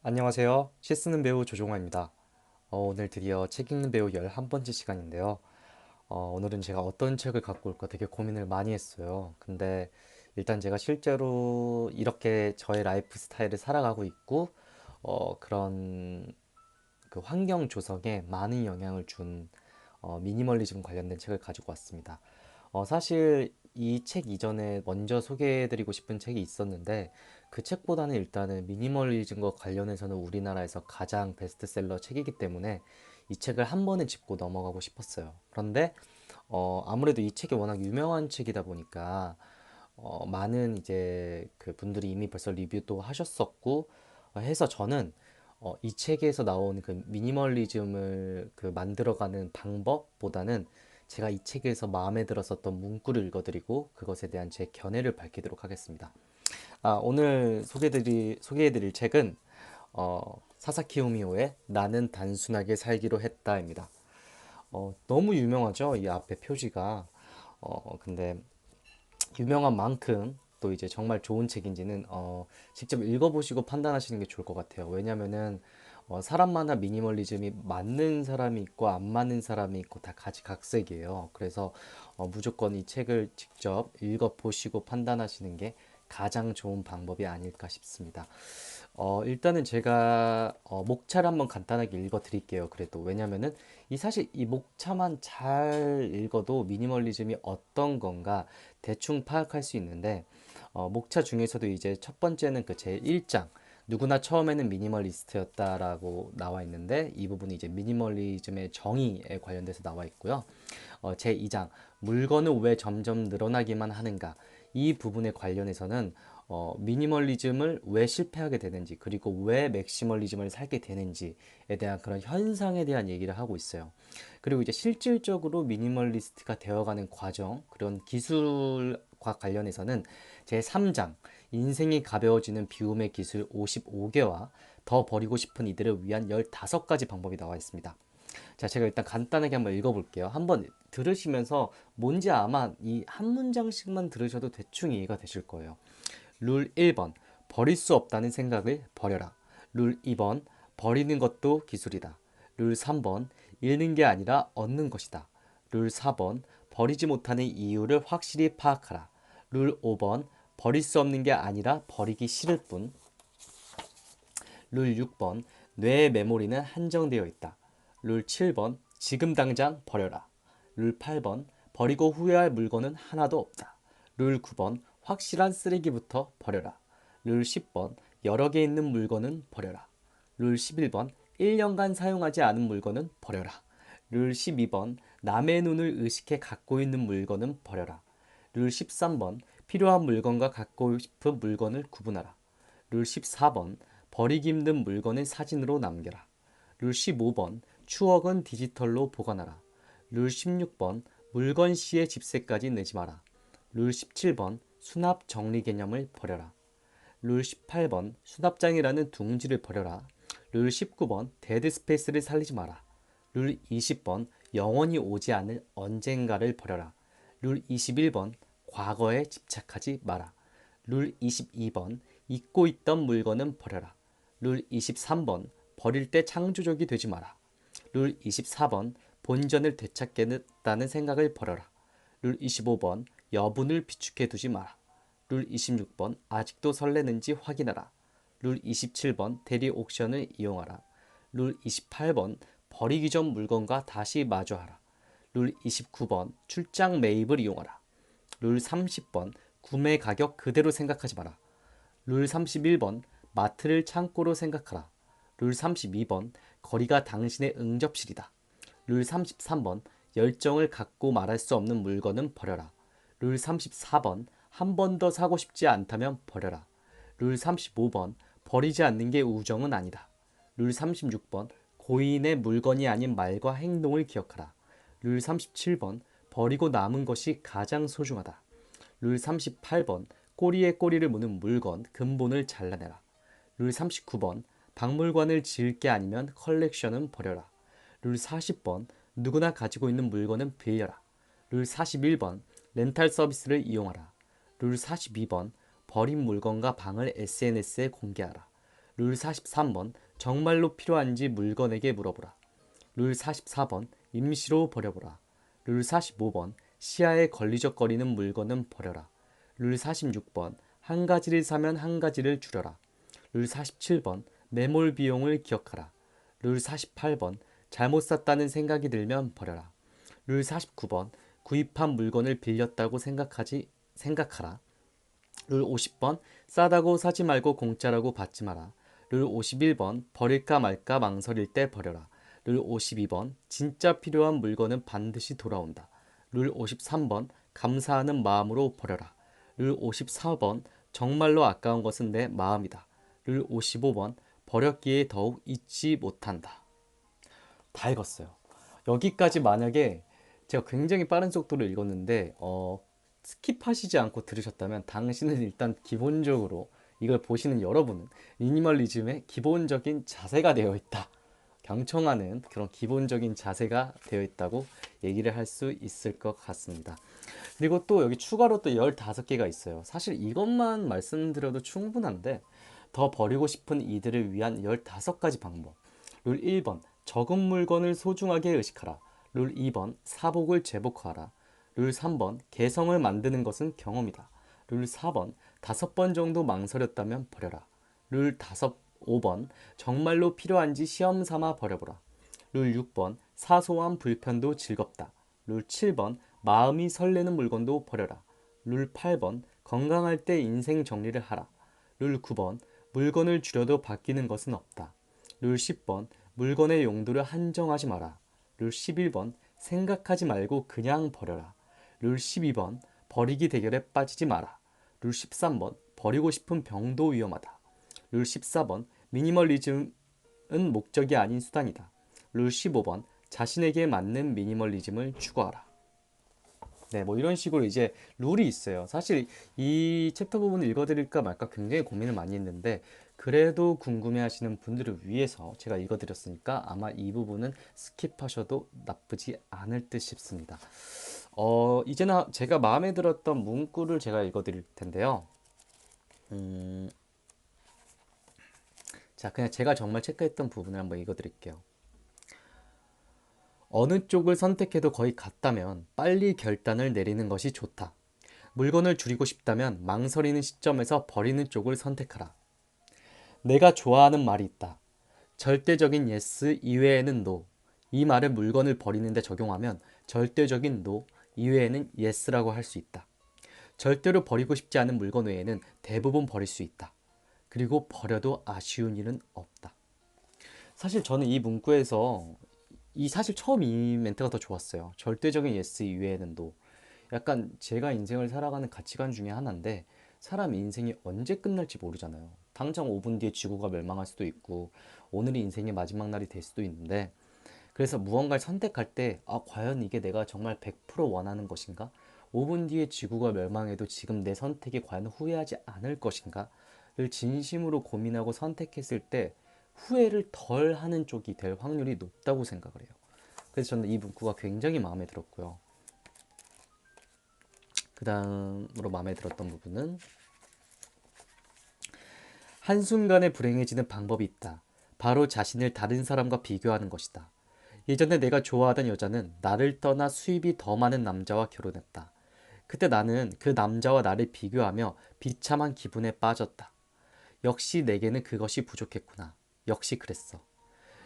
안녕하세요. 시 쓰는 배우 조종화입니다. 오늘 드디어 책 읽는 배우 11번째 시간인데요. 오늘은 제가 어떤 책을 갖고 올까 되게 고민을 많이 했어요. 근데 일단 제가 실제로 이렇게 저의 라이프 스타일을 살아가고 있고, 그런 그 환경 조성에 많은 영향을 준 미니멀리즘 관련된 책을 가지고 왔습니다. 사실 이 책 이전에 먼저 소개해드리고 싶은 책이 있었는데 그 책보다는 일단은 미니멀리즘과 관련해서는 우리나라에서 가장 베스트셀러 책이기 때문에 이 책을 한 번에 짚고 넘어가고 싶었어요. 그런데 아무래도 이 책이 워낙 유명한 책이다 보니까 많은 이제 그 분들이 이미 벌써 리뷰도 하셨었고 해서 저는 이 책에서 나온 그 미니멀리즘을 그 만들어가는 방법보다는 제가 이 책에서 마음에 들었었던 문구를 읽어드리고 그것에 대한 제 견해를 밝히도록 하겠습니다. 오늘 소개해드릴 책은 사사키 후미오의 나는 단순하게 살기로 했다입니다. 너무 유명하죠? 이 앞에 표지가. 근데 유명한 만큼 또 이제 정말 좋은 책인지는 직접 읽어보시고 판단하시는 게 좋을 것 같아요. 왜냐면은 사람마다 미니멀리즘이 맞는 사람이 있고 안 맞는 사람이 있고 다 가지각색이에요. 그래서 무조건 이 책을 직접 읽어보시고 판단하시는 게 가장 좋은 방법이 아닐까 싶습니다. 일단은 제가 목차를 한번 간단하게 읽어 드릴게요. 그래도 왜냐면은 이 사실 이 목차만 잘 읽어도 미니멀리즘이 어떤 건가 대충 파악할 수 있는데 목차 중에서도 이제 첫 번째는 그 제 1장 누구나 처음에는 미니멀리스트였다라고 나와 있는데 이 부분이 이제 미니멀리즘의 정의에 관련돼서 나와 있고요. 제 2장 물건은 왜 점점 늘어나기만 하는가 이 부분에 관련해서는 미니멀리즘을 왜 실패하게 되는지 그리고 왜 맥시멀리즘을 살게 되는지에 대한 그런 현상에 대한 얘기를 하고 있어요. 그리고 이제 실질적으로 미니멀리스트가 되어가는 과정 그런 기술과 관련해서는 제 3장 인생이 가벼워지는 비움의 기술 55개와 더 버리고 싶은 이들을 위한 15가지 방법이 나와 있습니다. 자, 제가 일단 간단하게 한번 읽어볼게요. 한번 들으시면서 뭔지 아마 이 한 문장씩만 들으셔도 대충 이해가 되실 거예요. 룰 1번. 버릴 수 없다는 생각을 버려라. 룰 2번. 버리는 것도 기술이다. 룰 3번. 잃는 게 아니라 얻는 것이다. 룰 4번. 버리지 못하는 이유를 확실히 파악하라. 룰 5번. 버릴 수 없는 게 아니라 버리기 싫을 뿐. 룰 6번. 뇌의 메모리는 한정되어 있다. 룰 7번. 지금 당장 버려라. 룰 8번. 버리고 후회할 물건은 하나도 없다. 룰 9번. 확실한 쓰레기부터 버려라. 룰 10번. 여러 개 있는 물건은 버려라. 룰 11번. 1년간 사용하지 않은 물건은 버려라. 룰 12번. 남의 눈을 의식해 갖고 있는 물건은 버려라. 룰 13번. 필요한 물건과 갖고 싶은 물건을 구분하라. 룰 14번. 버리기 힘든 물건을 사진으로 남겨라. 룰 15번. 추억은 디지털로 보관하라. 룰 16번. 물건 시의 집세까지 내지 마라. 룰 17번. 수납 정리 개념을 버려라. 룰 18번. 수납장이라는 둥지를 버려라. 룰 19번. 데드 스페이스를 살리지 마라. 룰 20번. 영원히 오지 않을 언젠가를 버려라. 룰 21번. 과거에 집착하지 마라. 룰 22번. 잊고 있던 물건은 버려라. 룰 23번. 버릴 때 창조적이 되지 마라. 룰 24번. 본전을 되찾겠다는 생각을 버려라. 룰 25번. 여분을 비축해 두지 마라. 룰 26번. 아직도 설레는지 확인하라. 룰 27번. 대리 옥션을 이용하라. 룰 28번. 버리기 전 물건과 다시 마주하라. 룰 29번. 출장 매입을 이용하라. 룰 30번. 구매 가격 그대로 생각하지 마라. 룰 31번. 마트를 창고로 생각하라. 룰 32번. 거리가 당신의 응접실이다. 룰 33번. 열정을 갖고 말할 수 없는 물건은 버려라. 룰 34번. 한 번 더 사고 싶지 않다면 버려라. 룰 35번. 버리지 않는 게 우정은 아니다. 룰 36번. 고인의 물건이 아닌 말과 행동을 기억하라. 룰 37번. 버리고 남은 것이 가장 소중하다. 룰 38번. 꼬리에 꼬리를 무는 물건, 근본을 잘라내라. 룰 39번. 박물관을 지을 게 아니면 컬렉션은 버려라. 룰 40번. 누구나 가지고 있는 물건은 빌려라. 룰 41번. 렌탈 서비스를 이용하라. 룰 42번. 버린 물건과 방을 SNS에 공개하라. 룰 43번 정말로 필요한지 물건에게 물어보라. 룰 44번 임시로 버려보라. 룰 45번 시야에 걸리적거리는 물건은 버려라. 룰 46번 한 가지를 사면 한 가지를 줄여라. 룰 47번 매몰 비용을 기억하라. 룰 48번 잘못 샀다는 생각이 들면 버려라. 룰 49번 구입한 물건을 빌렸다고 생각하라. 룰 50번 싸다고 사지 말고 공짜라고 받지 마라. 룰 51번 버릴까 말까 망설일 때 버려라. 룰 52번 진짜 필요한 물건은 반드시 돌아온다. 룰 53번 감사하는 마음으로 버려라. 룰 54번 정말로 아까운 것은 내 마음이다. 룰 55번 버렸기에 더욱 잊지 못한다. 다 읽었어요. 여기까지 만약에 제가 굉장히 빠른 속도로 읽었는데 스킵하시지 않고 들으셨다면 당신은 일단 기본적으로 이걸 보시는 여러분은 미니멀리즘의 기본적인 자세가 되어 있다. 경청하는 그런 기본적인 자세가 되어 있다고 얘기를 할 수 있을 것 같습니다. 그리고 또 여기 추가로 또 15개가 있어요. 사실 이것만 말씀드려도 충분한데 더 버리고 싶은 이들을 위한 15가지 방법. 룰 1번 적은 물건을 소중하게 의식하라. 룰 2번 사복을 제복하라. 룰 3번 개성을 만드는 것은 경험이다. 룰 4번 5번 정도 망설였다면 버려라. 룰 5번 정말로 필요한지 시험 삼아 버려보라. 룰 6번 사소한 불편도 즐겁다. 룰 7번 마음이 설레는 물건도 버려라. 룰 8번 건강할 때 인생 정리를 하라. 룰 9번 물건을 줄여도 바뀌는 것은 없다. 룰 10번 물건의 용도를 한정하지 마라. 룰 11번 생각하지 말고 그냥 버려라. 룰 12번 버리기 대결에 빠지지 마라. 룰 13번 버리고 싶은 병도 위험하다. 룰 14번 미니멀리즘은 목적이 아닌 수단이다. 룰 15번 자신에게 맞는 미니멀리즘을 추구하라. 네, 뭐 이런 식으로 이제 룰이 있어요. 사실 이 챕터 부분을 읽어드릴까 말까 굉장히 고민을 많이 했는데 그래도 궁금해하시는 분들을 위해서 제가 읽어드렸으니까 아마 이 부분은 스킵하셔도 나쁘지 않을 듯 싶습니다. 이제는 제가 마음에 들었던 문구를 제가 읽어드릴 텐데요. 음, 자, 그냥 제가 정말 체크했던 부분을 한번 읽어드릴게요. 어느 쪽을 선택해도 거의 같다면 빨리 결단을 내리는 것이 좋다. 물건을 줄이고 싶다면 망설이는 시점에서 버리는 쪽을 선택하라. 내가 좋아하는 말이 있다. 절대적인 yes 이외에는 no. 이 말을 물건을 버리는데 적용하면 절대적인 no 이외에는 yes라고 할 수 있다. 절대로 버리고 싶지 않은 물건 외에는 대부분 버릴 수 있다. 그리고 버려도 아쉬운 일은 없다. 사실 저는 이 문구에서 사실 처음 이 멘트가 더 좋았어요. 절대적인 yes 이외에는 no. 약간 제가 인생을 살아가는 가치관 중에 하나인데 사람 인생이 언제 끝날지 모르잖아요. 당장 5분 뒤에 지구가 멸망할 수도 있고 오늘이 인생의 마지막 날이 될 수도 있는데 그래서 무언가를 선택할 때 과연 이게 내가 정말 100% 원하는 것인가? 5분 뒤에 지구가 멸망해도 지금 내 선택이 과연 후회하지 않을 것인가?를 진심으로 고민하고 선택했을 때 후회를 덜 하는 쪽이 될 확률이 높다고 생각을 해요. 그래서 저는 이 문구가 굉장히 마음에 들었고요. 그 다음으로 마음에 들었던 부분은 한순간에 불행해지는 방법이 있다. 바로 자신을 다른 사람과 비교하는 것이다. 예전에 내가 좋아하던 여자는 나를 떠나 수입이 더 많은 남자와 결혼했다. 그때 나는 그 남자와 나를 비교하며 비참한 기분에 빠졌다. 역시 내게는 그것이 부족했구나. 역시 그랬어.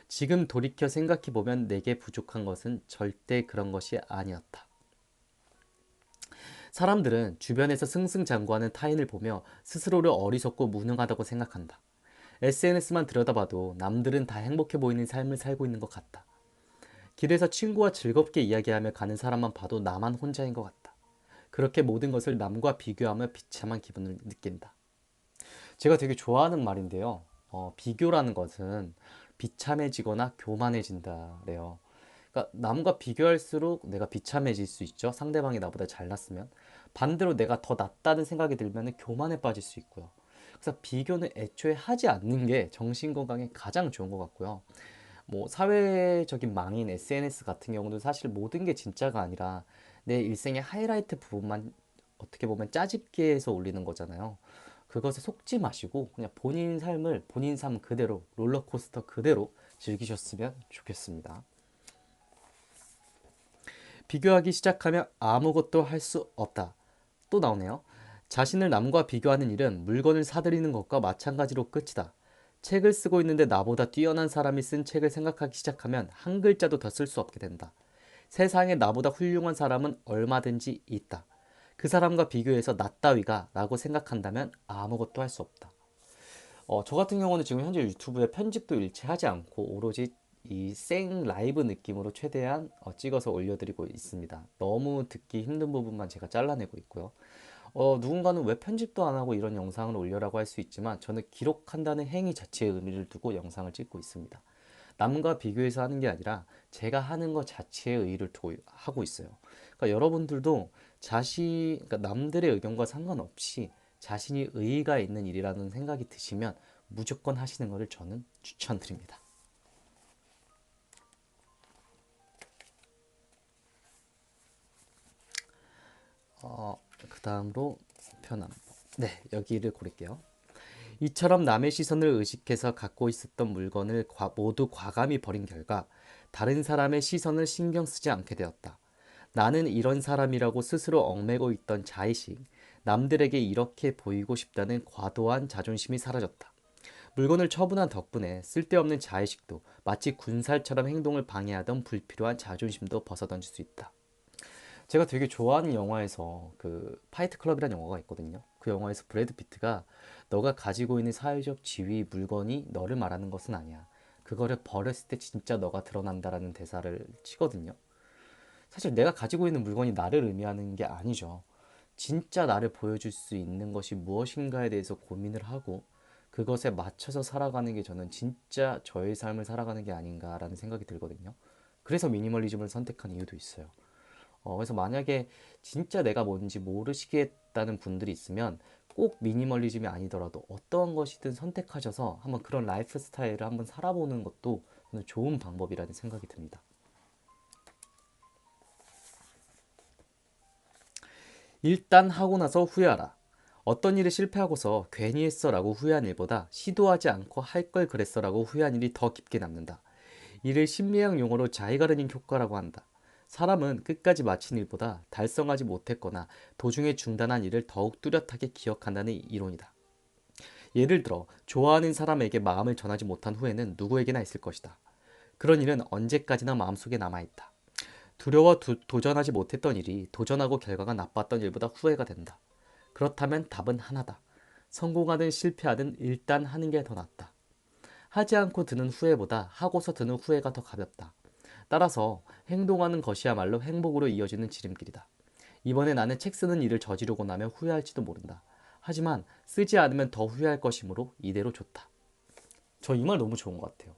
지금 돌이켜 생각해보면 내게 부족한 것은 절대 그런 것이 아니었다. 사람들은 주변에서 승승장구하는 타인을 보며 스스로를 어리석고 무능하다고 생각한다. SNS만 들여다봐도 남들은 다 행복해 보이는 삶을 살고 있는 것 같다. 길에서 친구와 즐겁게 이야기하며 가는 사람만 봐도 나만 혼자인 것 같다. 그렇게 모든 것을 남과 비교하며 비참한 기분을 느낀다. 제가 되게 좋아하는 말인데요. 비교라는 것은 비참해지거나 교만해진다래요. 그러니까 남과 비교할수록 내가 비참해질 수 있죠. 상대방이 나보다 잘났으면. 반대로 내가 더 낫다는 생각이 들면 교만에 빠질 수 있고요. 그래서 비교는 애초에 하지 않는 게 정신건강에 가장 좋은 것 같고요. 뭐 사회적인 망인 SNS 같은 경우도 사실 모든 게 진짜가 아니라 내 일생의 하이라이트 부분만 어떻게 보면 짜집게 해서 올리는 거잖아요. 그것에 속지 마시고 그냥 본인 삶을 본인 삶 그대로 롤러코스터 그대로 즐기셨으면 좋겠습니다. 비교하기 시작하면 아무것도 할 수 없다. 또 나오네요. 자신을 남과 비교하는 일은 물건을 사들이는 것과 마찬가지로 끝이다. 책을 쓰고 있는데 나보다 뛰어난 사람이 쓴 책을 생각하기 시작하면 한 글자도 더 쓸 수 없게 된다. 세상에 나보다 훌륭한 사람은 얼마든지 있다. 그 사람과 비교해서 나 따위가 라고 생각한다면 아무것도 할 수 없다. 저 같은 경우는 지금 현재 유튜브에 편집도 일체 하지 않고 오로지 이 생 라이브 느낌으로 최대한 찍어서 올려드리고 있습니다. 너무 듣기 힘든 부분만 제가 잘라내고 있고요. 누군가는 왜 편집도 안 하고 이런 영상을 올려라고 할 수 있지만 저는 기록한다는 행위 자체에 의미를 두고 영상을 찍고 있습니다. 남과 비교해서 하는 게 아니라 제가 하는 것 자체에 의의를 두고 하고 있어요. 그러니까 여러분들도 그러니까 남들의 의견과 상관없이 자신이 의의가 있는 일이라는 생각이 드시면 무조건 하시는 것을 저는 추천드립니다. 그 다음으로 편함. 네, 여기를 고를게요. 이처럼 남의 시선을 의식해서 갖고 있었던 물건을 모두 과감히 버린 결과 다른 사람의 시선을 신경 쓰지 않게 되었다. 나는 이런 사람이라고 스스로 얽매고 있던 자의식, 남들에게 이렇게 보이고 싶다는 과도한 자존심이 사라졌다. 물건을 처분한 덕분에 쓸데없는 자의식도 마치 군살처럼 행동을 방해하던 불필요한 자존심도 벗어던질 수 있다. 제가 되게 좋아하는 영화에서 그 파이트 클럽이라는 영화가 있거든요. 그 영화에서 브래드 피트가 너가 가지고 있는 사회적 지위, 물건이 너를 말하는 것은 아니야. 그거를 버렸을 때 진짜 너가 드러난다라는 대사를 치거든요. 사실 내가 가지고 있는 물건이 나를 의미하는 게 아니죠. 진짜 나를 보여줄 수 있는 것이 무엇인가에 대해서 고민을 하고 그것에 맞춰서 살아가는 게 저는 진짜 저의 삶을 살아가는 게 아닌가라는 생각이 들거든요. 그래서 미니멀리즘을 선택한 이유도 있어요. 그래서 만약에 진짜 내가 뭔지 모르시겠다는 분들이 있으면 꼭 미니멀리즘이 아니더라도 어떠한 것이든 선택하셔서 한번 그런 라이프 스타일을 한번 살아보는 것도 저는 좋은 방법이라는 생각이 듭니다. 일단 하고 나서 후회하라. 어떤 일에 실패하고서 괜히 했어라고 후회한 일보다 시도하지 않고 할 걸 그랬어라고 후회한 일이 더 깊게 남는다. 이를 심리학 용어로 자이가르닝 효과라고 한다. 사람은 끝까지 마친 일보다 달성하지 못했거나 도중에 중단한 일을 더욱 뚜렷하게 기억한다는 이론이다. 예를 들어 좋아하는 사람에게 마음을 전하지 못한 후회는 누구에게나 있을 것이다. 그런 일은 언제까지나 마음속에 남아있다. 두려워 도전하지 못했던 일이 도전하고 결과가 나빴던 일보다 후회가 된다. 그렇다면 답은 하나다. 성공하든 실패하든 일단 하는 게 더 낫다. 하지 않고 드는 후회보다 하고서 드는 후회가 더 가볍다. 따라서 행동하는 것이야말로 행복으로 이어지는 지름길이다. 이번에 나는 책 쓰는 일을 저지르고 나면 후회할지도 모른다. 하지만 쓰지 않으면 더 후회할 것이므로 이대로 좋다. 저 이 말 너무 좋은 것 같아요.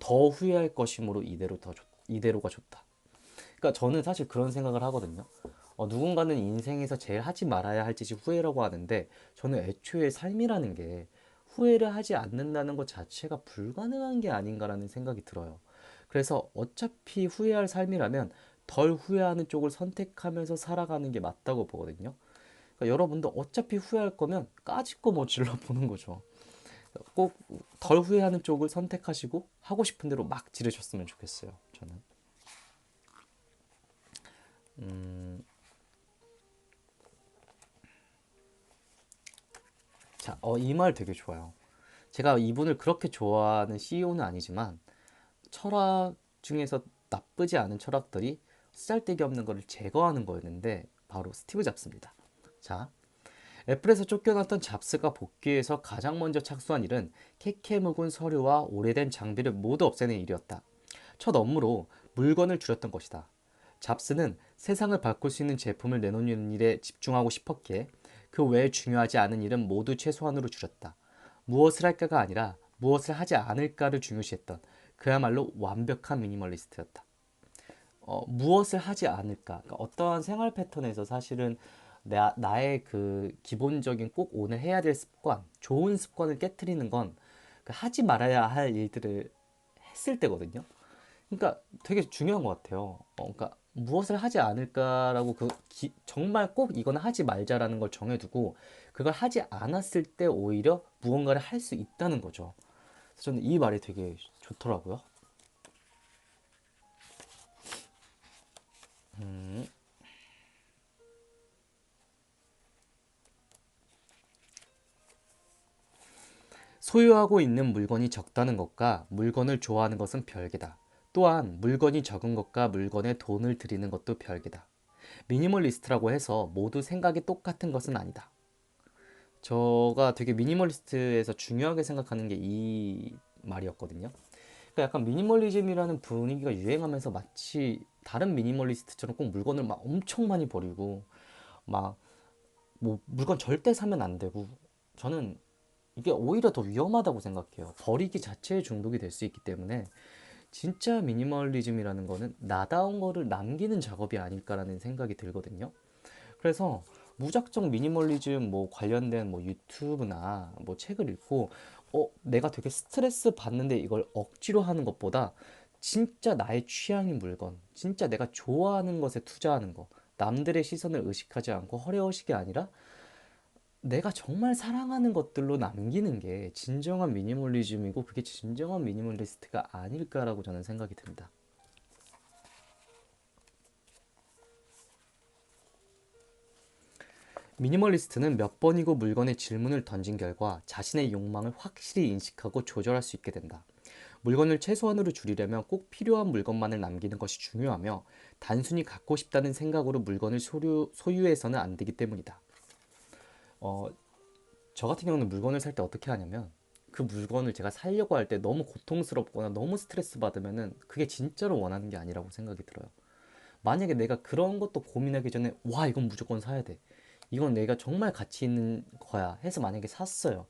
더 후회할 것이므로 이대로가 좋다. 그러니까 저는 사실 그런 생각을 하거든요. 누군가는 인생에서 제일 하지 말아야 할 짓이 후회라고 하는데 저는 애초에 삶이라는 게 후회를 하지 않는다는 것 자체가 불가능한 게 아닌가라는 생각이 들어요. 그래서 어차피 후회할 삶이라면 덜 후회하는 쪽을 선택하면서 살아가는 게 맞다고 보거든요. 그러니까 여러분도 어차피 후회할 거면 까짓거 뭐 질러보는 거죠. 꼭 덜 후회하는 쪽을 선택하시고 하고 싶은 대로 막 지르셨으면 좋겠어요. 저는. 자, 이 말 되게 좋아요. 제가 이분을 그렇게 좋아하는 CEO는 아니지만 철학 중에서 나쁘지 않은 철학들이 쓰잘데기 없는 것을 제거하는 거였는데 바로 스티브 잡스입니다. 자, 애플에서 쫓겨났던 잡스가 복귀해서 가장 먼저 착수한 일은 캐캐 묵은 서류와 오래된 장비를 모두 없애는 일이었다. 첫 업무로 물건을 줄였던 것이다. 잡스는 세상을 바꿀 수 있는 제품을 내놓는 일에 집중하고 싶었기에 그 외에 중요하지 않은 일은 모두 최소한으로 줄였다. 무엇을 할까가 아니라 무엇을 하지 않을까를 중요시했던 그야말로 완벽한 미니멀리스트였다. 무엇을 하지 않을까? 그러니까 어떠한 생활 패턴에서 사실은 나의 그 기본적인 꼭 오늘 해야 될 습관, 좋은 습관을 깨뜨리는 건 그 하지 말아야 할 일들을 했을 때거든요. 그러니까 되게 중요한 것 같아요. 그러니까 무엇을 하지 않을까라고 정말 꼭 이거는 하지 말자라는 걸 정해두고 그걸 하지 않았을 때 오히려 무언가를 할 수 있다는 거죠. 그래서 저는 이 말이 되게 좋더라고요. 소유하고 있는 물건이 적다는 것과 물건을 좋아하는 것은 별개다. 또한 물건이 적은 것과 물건에 돈을 들이는 것도 별개다. 미니멀리스트라고 해서 모두 생각이 똑같은 것은 아니다. 저가 되게 미니멀리스트에서 중요하게 생각하는 게 이 말이었거든요. 그러니까 약간 미니멀리즘이라는 분위기가 유행하면서 마치 다른 미니멀리스트처럼 꼭 물건을 막 엄청 많이 버리고 막 뭐 물건 절대 사면 안 되고 저는 이게 오히려 더 위험하다고 생각해요. 버리기 자체에 중독이 될 수 있기 때문에 진짜 미니멀리즘이라는 거는 나다운 거를 남기는 작업이 아닐까라는 생각이 들거든요. 그래서 무작정 미니멀리즘 뭐 관련된 뭐 유튜브나 뭐 책을 읽고 내가 되게 스트레스 받는데 이걸 억지로 하는 것보다 진짜 나의 취향인 물건, 진짜 내가 좋아하는 것에 투자하는 거, 남들의 시선을 의식하지 않고 허례허식이 아니라 내가 정말 사랑하는 것들로 남기는 게 진정한 미니멀리즘이고 그게 진정한 미니멀리스트가 아닐까라고 저는 생각이 듭니다. 미니멀리스트는 몇 번이고 물건에 질문을 던진 결과 자신의 욕망을 확실히 인식하고 조절할 수 있게 된다. 물건을 최소한으로 줄이려면 꼭 필요한 물건만을 남기는 것이 중요하며 단순히 갖고 싶다는 생각으로 물건을 소유해서는 안 되기 때문이다. 어, 저 같은 경우는 물건을 살 때 어떻게 하냐면 그 물건을 제가 살려고 할 때 너무 고통스럽거나 너무 스트레스 받으면은 그게 진짜로 원하는 게 아니라고 생각이 들어요. 만약에 내가 그런 것도 고민하기 전에 와 이건 무조건 사야 돼. 이건 내가 정말 가치 있는 거야 해서 만약에 샀어요.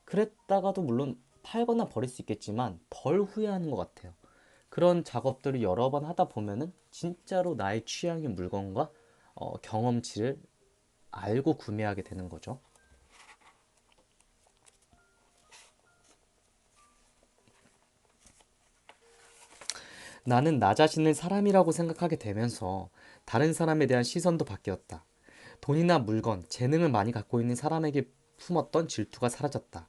그랬다가도 물론 팔거나 버릴 수 있겠지만 덜 후회하는 것 같아요. 그런 작업들을 여러 번 하다 보면은 진짜로 나의 취향의 물건과 경험치를 알고 구매하게 되는 거죠. 나는 나 자신을 사람이라고 생각하게 되면서 다른 사람에 대한 시선도 바뀌었다. 돈이나 물건, 재능을 많이 갖고 있는 사람에게 품었던 질투가 사라졌다.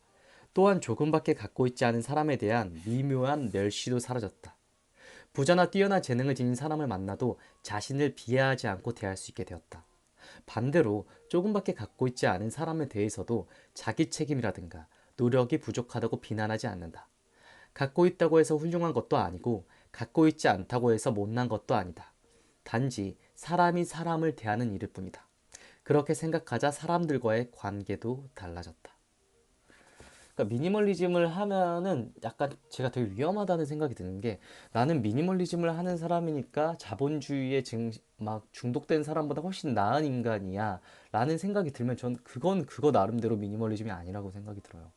또한 조금밖에 갖고 있지 않은 사람에 대한 미묘한 멸시도 사라졌다. 부자나 뛰어난 재능을 지닌 사람을 만나도 자신을 비하하지 않고 대할 수 있게 되었다. 반대로 조금밖에 갖고 있지 않은 사람에 대해서도 자기 책임이라든가 노력이 부족하다고 비난하지 않는다. 갖고 있다고 해서 훌륭한 것도 아니고 갖고 있지 않다고 해서 못난 것도 아니다. 단지 사람이 사람을 대하는 일일 뿐이다. 그렇게 생각하자 사람들과의 관계도 달라졌다. 그러니까 미니멀리즘을 하면은 약간 제가 되게 위험하다는 생각이 드는 게 나는 미니멀리즘을 하는 사람이니까 자본주의에 막 중독된 사람보다 훨씬 나은 인간이야 라는 생각이 들면 전 그건 그거 나름대로 미니멀리즘이 아니라고 생각이 들어요.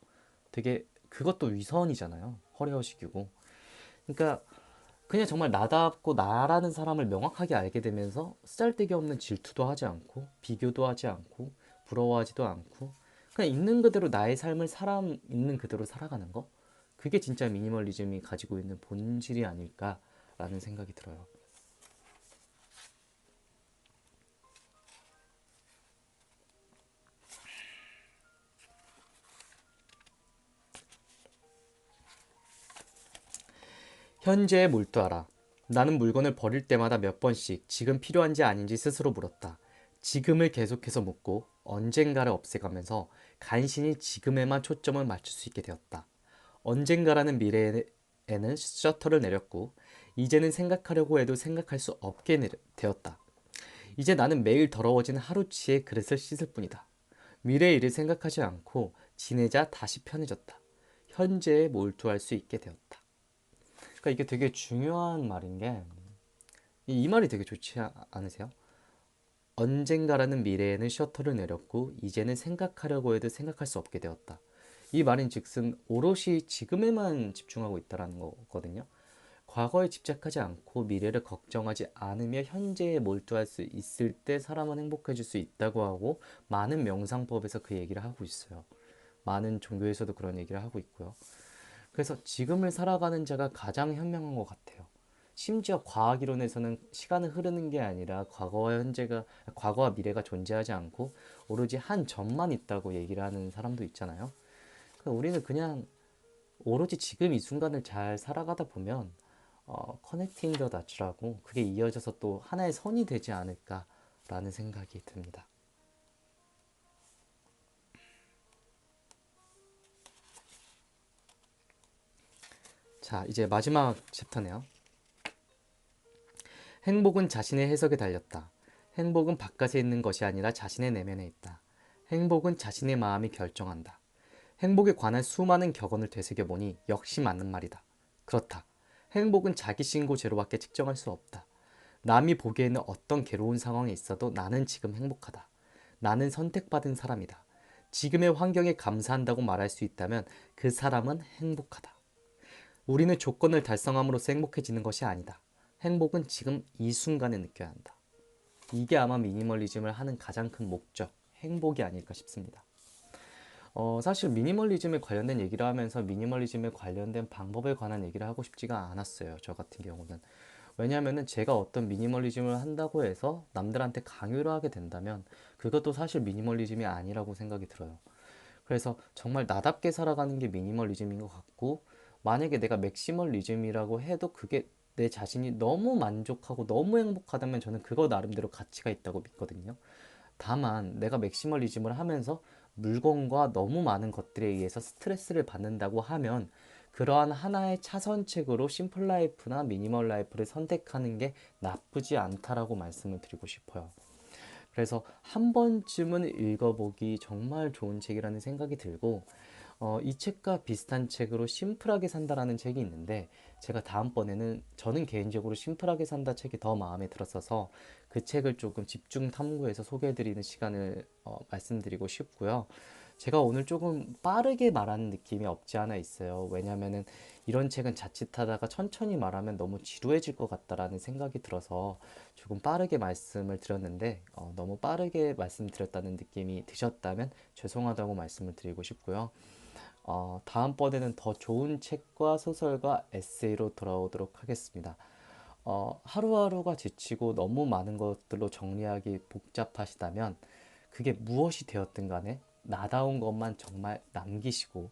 되게 그것도 위선이잖아요. 허례허식이고. 그러니까 그냥 정말 나답고 나라는 사람을 명확하게 알게 되면서 쓰잘데기 없는 질투도 하지 않고 비교도 하지 않고 부러워하지도 않고 그냥 있는 그대로 나의 삶을 사람 있는 그대로 살아가는 거 그게 진짜 미니멀리즘이 가지고 있는 본질이 아닐까라는 생각이 들어요. 현재에 몰두하라. 나는 물건을 버릴 때마다 몇 번씩 지금 필요한지 아닌지 스스로 물었다. 지금을 계속해서 묻고 언젠가를 없애가면서 간신히 지금에만 초점을 맞출 수 있게 되었다. 언젠가라는 미래에는 셔터를 내렸고 이제는 생각하려고 해도 생각할 수 없게 되었다. 이제 나는 매일 더러워진 하루치의 그릇을 씻을 뿐이다. 미래의 일을 생각하지 않고 지내자 다시 편해졌다. 현재에 몰두할 수 있게 되었다. 그러니까 이게 되게 중요한 말인 게 이 말이 되게 좋지 않으세요? 언젠가라는 미래에는 셔터를 내렸고 이제는 생각하려고 해도 생각할 수 없게 되었다. 이 말인 즉슨 오롯이 지금에만 집중하고 있다는 거거든요. 과거에 집착하지 않고 미래를 걱정하지 않으며 현재에 몰두할 수 있을 때 사람은 행복해질 수 있다고 하고 많은 명상법에서 그 얘기를 하고 있어요. 많은 종교에서도 그런 얘기를 하고 있고요. 그래서 지금을 살아가는 자가 가장 현명한 것 같아요. 심지어 과학 이론에서는 시간은 흐르는 게 아니라 과거와 미래가 존재하지 않고 오로지 한 점만 있다고 얘기를 하는 사람도 있잖아요. 그러니까 우리는 그냥 오로지 지금 이 순간을 잘 살아가다 보면 커넥팅 더 다츠라고 그게 이어져서 또 하나의 선이 되지 않을까라는 생각이 듭니다. 자, 이제 마지막 챕터네요. 행복은 자신의 해석에 달렸다. 행복은 바깥에 있는 것이 아니라 자신의 내면에 있다. 행복은 자신의 마음이 결정한다. 행복에 관한 수많은 격언을 되새겨보니 역시 맞는 말이다. 그렇다. 행복은 자기 신고 제로밖에 측정할 수 없다. 남이 보기에는 어떤 괴로운 상황에 있어도 나는 지금 행복하다. 나는 선택받은 사람이다. 지금의 환경에 감사한다고 말할 수 있다면 그 사람은 행복하다. 우리는 조건을 달성함으로써 행복해지는 것이 아니다. 행복은 지금 이 순간에 느껴야 한다. 이게 아마 미니멀리즘을 하는 가장 큰 목적, 행복이 아닐까 싶습니다. 사실 미니멀리즘에 관련된 얘기를 하면서 미니멀리즘에 관련된 방법에 관한 얘기를 하고 싶지가 않았어요. 저 같은 경우는. 왜냐하면은 제가 어떤 미니멀리즘을 한다고 해서 남들한테 강요를 하게 된다면 그것도 사실 미니멀리즘이 아니라고 생각이 들어요. 그래서 정말 나답게 살아가는 게 미니멀리즘인 것 같고, 만약에 내가 맥시멀리즘이라고 해도 그게 내 자신이 너무 만족하고 너무 행복하다면 저는 그거 나름대로 가치가 있다고 믿거든요. 다만 내가 맥시멀리즘을 하면서 물건과 너무 많은 것들에 의해서 스트레스를 받는다고 하면 그러한 하나의 차선책으로 심플 라이프나 미니멀 라이프를 선택하는 게 나쁘지 않다라고 말씀을 드리고 싶어요. 그래서 한 번쯤은 읽어보기 정말 좋은 책이라는 생각이 들고, 이 책과 비슷한 책으로 심플하게 산다라는 책이 있는데 제가 다음번에는 저는 개인적으로 심플하게 산다 책이 더 마음에 들었어서 그 책을 조금 집중 탐구해서 소개해드리는 시간을 말씀드리고 싶고요. 제가 오늘 조금 빠르게 말하는 느낌이 없지 않아 있어요. 왜냐면은 이런 책은 자칫하다가 천천히 말하면 너무 지루해질 것 같다라는 생각이 들어서 조금 빠르게 말씀을 드렸는데 너무 빠르게 말씀드렸다는 느낌이 드셨다면 죄송하다고 말씀을 드리고 싶고요. 다음번에는 더 좋은 책과 소설과 에세이로 돌아오도록 하겠습니다. 하루하루가 지치고 너무 많은 것들로 정리하기 복잡하시다면 그게 무엇이 되었든 간에 나다운 것만 정말 남기시고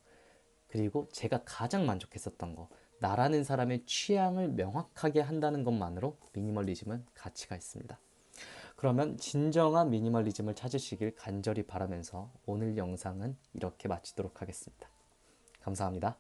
그리고 제가 가장 만족했었던 거 나라는 사람의 취향을 명확하게 한다는 것만으로 미니멀리즘은 가치가 있습니다. 그러면 진정한 미니멀리즘을 찾으시길 간절히 바라면서 오늘 영상은 이렇게 마치도록 하겠습니다. 감사합니다.